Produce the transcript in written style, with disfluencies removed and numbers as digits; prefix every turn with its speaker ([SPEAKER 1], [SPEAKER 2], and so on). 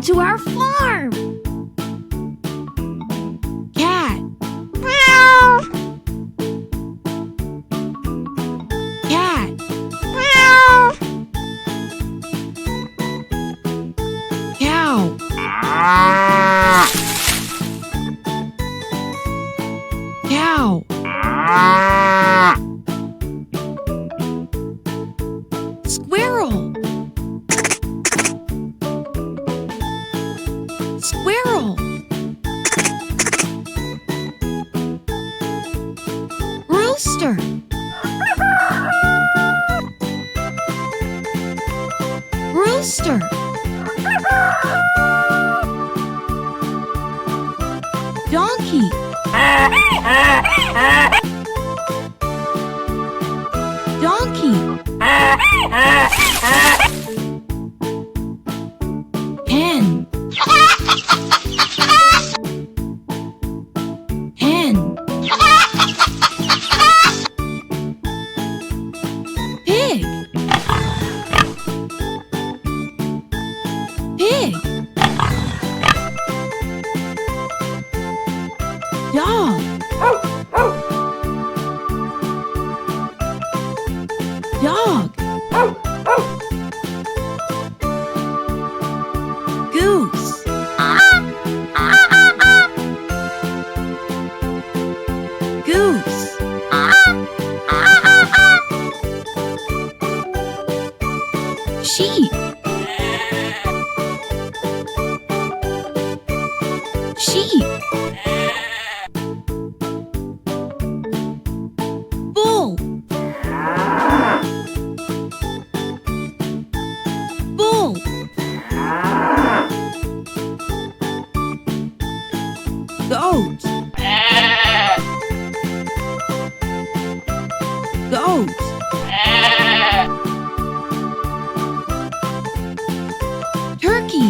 [SPEAKER 1] to our farm. Cat. Cat. Cow. Cow. Squirrel. Squirrel. Rooster. Rooster. Donkey. Donkey. Hen. Hen. Pig. Pig. Dog. Dog. Goose. Goose. Sheep. Sheep. Bull. Bull. Goat. Goat. Turkey.